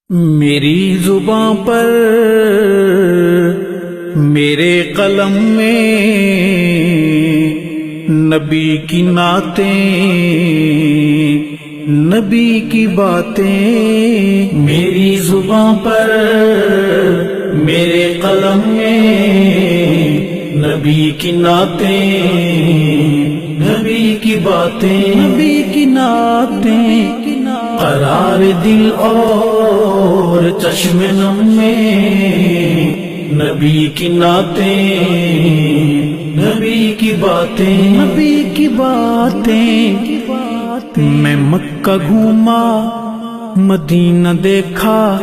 میری زباں پر میرے قلم میں نبی کی نعتیں، نبی کی باتیں۔ میری زباں پر میرے قلم میں نبی کی نعتیں، نبی کی باتیں، نبی کی نعتیں۔ قرار دل اور چشم نم میں نبی کی نعتیں، نبی کی باتیں، نبی کی باتیں۔ میں مکہ گھوما مدینہ دیکھا،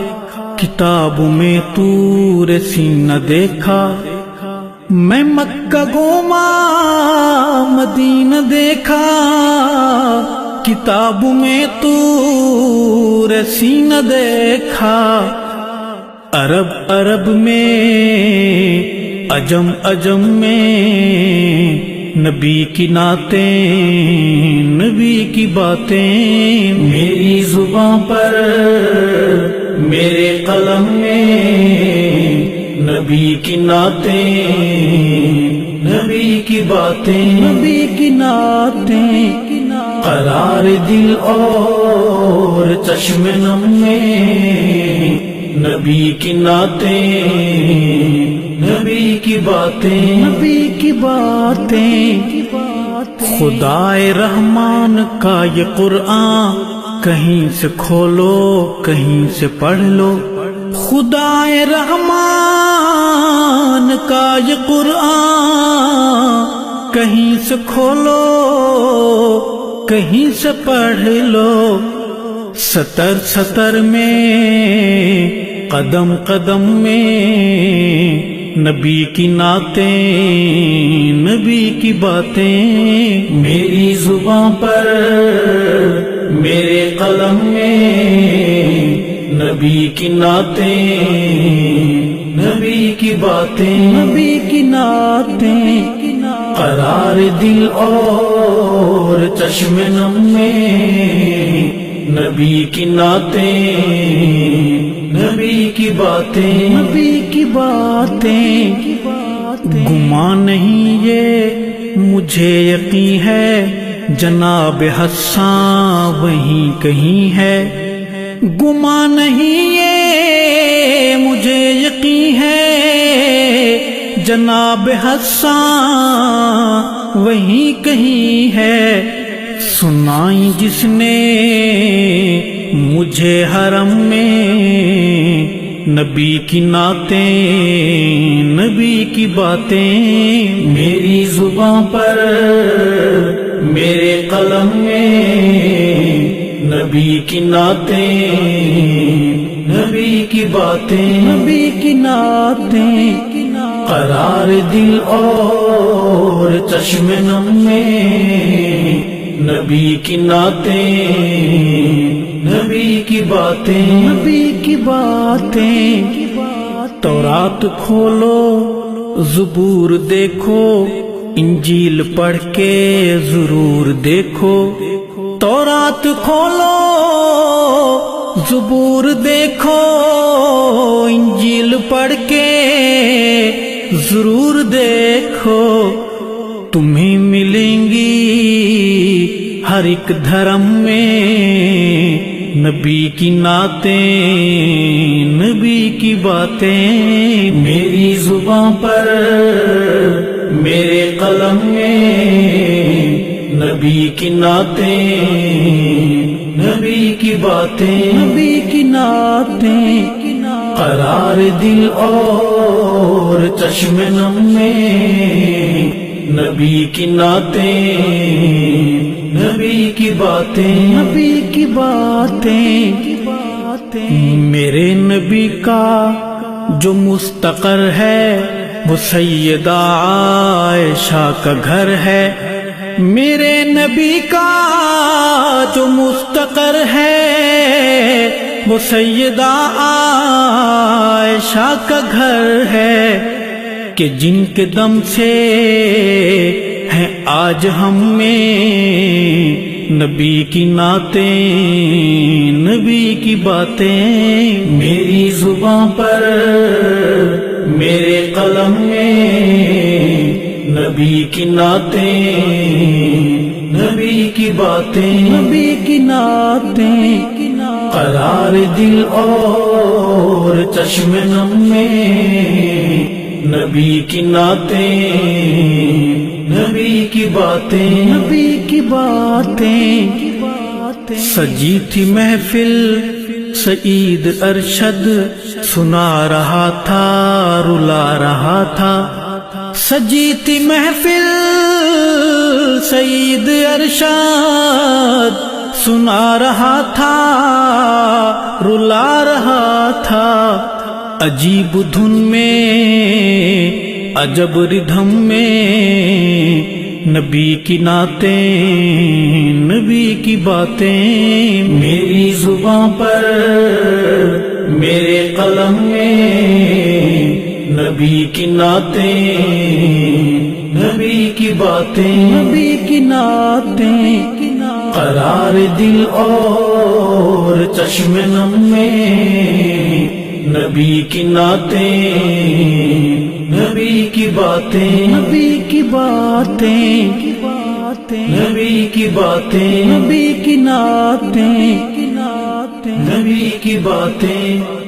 کتاب میں طور سینہ دیکھا۔ میں مکہ گھوما مدینہ دیکھا، کتاب میں طور سینہ دیکھا۔ عرب عرب میں، عجم عجم میں نبی کی نعتیں، نبی کی باتیں۔ میری زباں پر میرے قلم میں نبی کی نعتیں، نبی کی باتیں، نبی کی نعتیں۔ قرار دل اور چشم نم میں نبی کی نعتیں، نبی کی باتیں، نبی کی باتیں۔ خدائے رحمان کا یہ قرآن کہیں سے کھولو کہیں سے پڑھ لو۔ خدائے رحمان کا یہ قرآن کہیں سے کھولو کہیں سے پڑھ لو۔ سطر سطر میں، قدم قدم میں نبی کی نعتیں، نبی کی باتیں۔ میری زباں پر میرے قلم میں نبی کی نعتیں، نبی کی باتیں، نبی کی نعتیں۔ قرار دل اور چشم نم میں نبی کی نعتیں، نبی کی باتیں، نبی کی باتیں۔ گمان نہیں یہ مجھے یقین ہے، جناب حسان وہیں کہیں ہے۔ گمان نہیں یہ مجھے یقین ہے، جناب حسان وہیں کہیں ہے۔ سنائی جس نے مجھے حرم میں نبی کی نعتیں، نبی کی باتیں۔ میری زباں پر میرے قلم میں نبی کی نعتیں، نبی کی باتیں، نبی کی نعتیں۔ قرار دل اور چشم نم میں نبی کی نعتیں، نبی کی باتیں، نبی کی باتیں۔ تورات کھولو زبور دیکھو، انجیل پڑھ کے ضرور دیکھو۔ تورات کھولو زبور دیکھو، انجیل پڑھ کے ضرور دیکھو۔ تمہیں ملیں گی ہر ایک دھرم میں نبی کی نعتیں، نبی کی باتیں۔ میری زباں پر میرے قلم میں نبی کی نعتیں، نبی کی باتیں، نبی کی نعتیں۔ قرار دل اور چشم نم میں نبی کی نعتیں، نبی کی باتیں، نبی کی باتیں۔ میرے نبی کا جو مستقر ہے وہ سیدہ عائشہ کا گھر ہے۔ میرے نبی کا جو مستقر ہے وہ سیدہ عائشہ کا گھر ہے۔ کہ جن کے دم سے ہیں آج ہم میں نبی کی نعتیں، نبی کی باتیں میری زباں پر، میرے قلم میں نبی کی نعتیں، نبی کی باتیں، نبی کی نعتیں قرار دل اور چشم نم میں نبی کی نعتیں، نبی کی باتیں، نبی کی باتیں سجی تھی محفل سعید ارشد سنا رہا تھا، رلا رہا تھا، سجی تھی محفل سعید ارشد سنا رہا تھا، رلا رہا تھا، عجیب دھن میں عجب ردھم میں نبی کی نعتیں، نبی کی باتیں میری زباں پر، میرے قلم میں نبی کی نعتیں، نبی کی باتیں، نبی کی نعتیں قرار دل اور چشم نم میں نبی کی نعتیں، نبی کی باتیں، نبی کی باتیں، نبی کی باتیں، نبی کی نعتیں، نبی کی باتیں